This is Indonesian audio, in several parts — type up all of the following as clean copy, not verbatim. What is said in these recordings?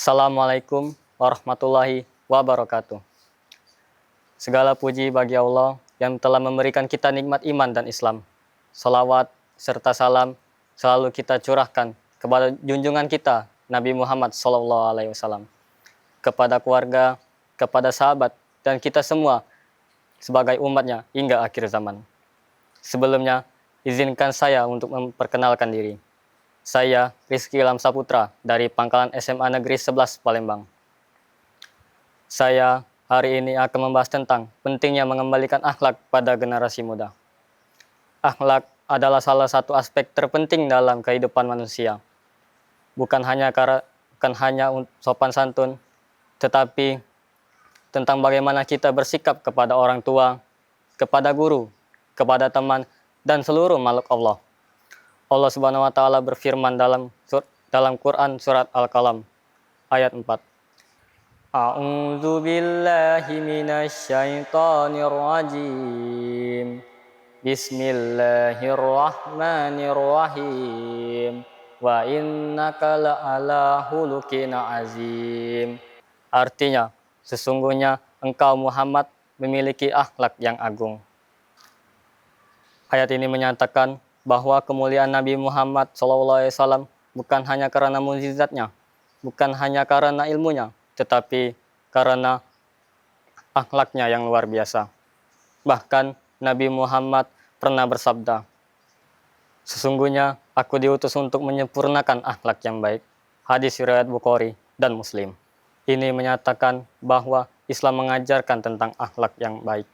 Assalamualaikum warahmatullahi wabarakatuh. Segala puji bagi Allah yang telah memberikan kita nikmat iman dan Islam. Salawat serta salam selalu kita curahkan kepada junjungan kita Nabi Muhammad SAW, kepada keluarga, kepada sahabat, dan kita semua sebagai umatnya hingga akhir zaman. Sebelumnya, izinkan saya untuk memperkenalkan diri. Saya Rizky Ilham Saputra dari Pangkalan SMA Negeri 11 Palembang. Saya hari ini akan membahas tentang pentingnya mengembalikan akhlak pada generasi muda. Akhlak adalah salah satu aspek terpenting dalam kehidupan manusia. Bukan hanya sopan santun, tetapi tentang bagaimana kita bersikap kepada orang tua, kepada guru, kepada teman, dan seluruh makhluk Allah. Allah Subhanahu wa taala berfirman dalam Quran surat Al-Qalam ayat 4. A'udzu billahi minasyaitonir rajim. Bismillahirrahmanirrahim. Wa innaka la'ala khuluqin azim. Artinya, sesungguhnya engkau Muhammad memiliki akhlak yang agung. Ayat ini menyatakan bahwa kemuliaan Nabi Muhammad SAW bukan hanya karena mukjizatnya, bukan hanya karena ilmunya, tetapi karena akhlaknya yang luar biasa. Bahkan Nabi Muhammad pernah bersabda, "Sesungguhnya aku diutus untuk menyempurnakan akhlak yang baik." Hadis riwayat Bukhari dan Muslim. Ini menyatakan bahwa Islam mengajarkan tentang akhlak yang baik.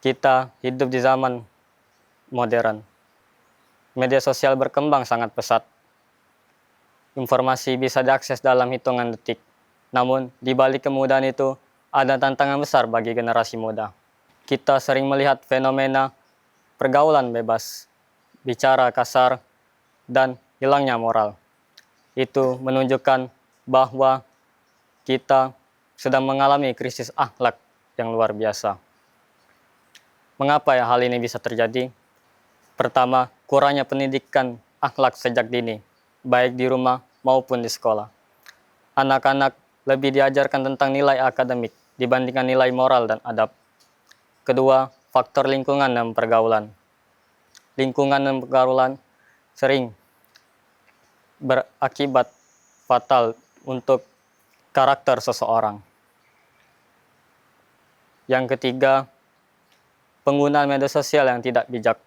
Kita hidup di zaman modern. Media sosial berkembang sangat pesat. Informasi bisa diakses dalam hitungan detik. Namun, di balik kemudahan itu, ada tantangan besar bagi generasi muda. Kita sering melihat fenomena pergaulan bebas, bicara kasar, dan hilangnya moral. Itu menunjukkan bahwa kita sedang mengalami krisis akhlak yang luar biasa. Mengapa hal ini bisa terjadi? Pertama, kurangnya pendidikan akhlak sejak dini, baik di rumah maupun di sekolah. Anak-anak lebih diajarkan tentang nilai akademik dibandingkan nilai moral dan adab. Kedua, faktor lingkungan dan pergaulan. Lingkungan dan pergaulan sering berakibat fatal untuk karakter seseorang. Yang ketiga, penggunaan media sosial yang tidak bijak.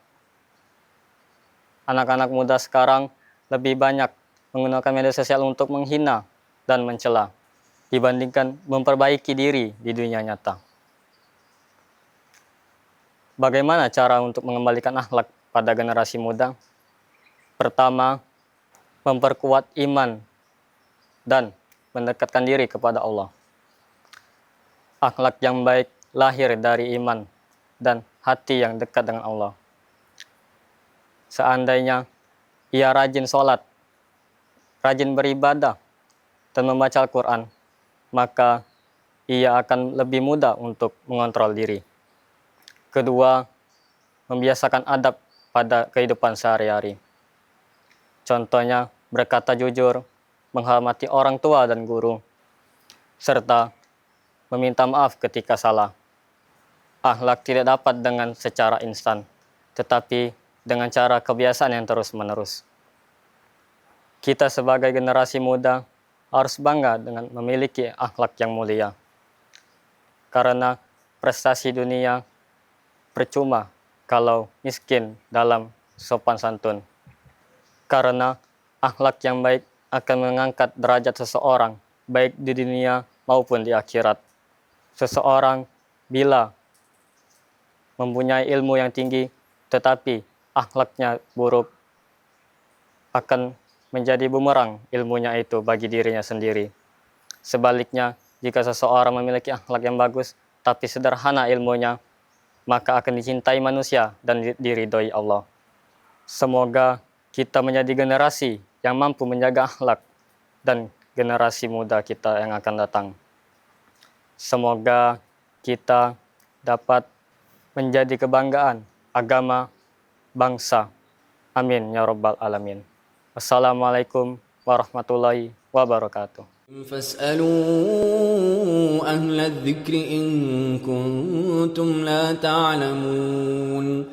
Anak-anak muda sekarang lebih banyak menggunakan media sosial untuk menghina dan mencela dibandingkan memperbaiki diri di dunia nyata. Bagaimana cara untuk mengembalikan akhlak pada generasi muda? Pertama, memperkuat iman dan mendekatkan diri kepada Allah. Akhlak yang baik lahir dari iman dan hati yang dekat dengan Allah. Seandainya ia rajin sholat, rajin beribadah, dan membaca Al-Quran, maka ia akan lebih mudah untuk mengontrol diri. Kedua, membiasakan adab pada kehidupan sehari-hari. Contohnya, berkata jujur, menghormati orang tua dan guru, serta meminta maaf ketika salah. Akhlak tidak dapat dengan secara instan, tetapi dengan cara kebiasaan yang terus-menerus. Kita sebagai generasi muda harus bangga dengan memiliki akhlak yang mulia. Karena prestasi dunia percuma kalau miskin dalam sopan santun. Karena akhlak yang baik akan mengangkat derajat seseorang, baik di dunia maupun di akhirat. Seseorang bila mempunyai ilmu yang tinggi, tetapi akhlaknya buruk, akan menjadi bumerang ilmunya itu bagi dirinya sendiri. Sebaliknya, jika seseorang memiliki akhlak yang bagus, tapi sederhana ilmunya, maka akan dicintai manusia dan diridhoi Allah. Semoga kita menjadi generasi yang mampu menjaga akhlak dan generasi muda kita yang akan datang. Semoga kita dapat menjadi kebanggaan agama bangsa. Amin ya rabbal alamin. Wassalamualaikum warahmatullahi wabarakatuh. فاسألوا أهل الذكر إن كنتم لا تعلمون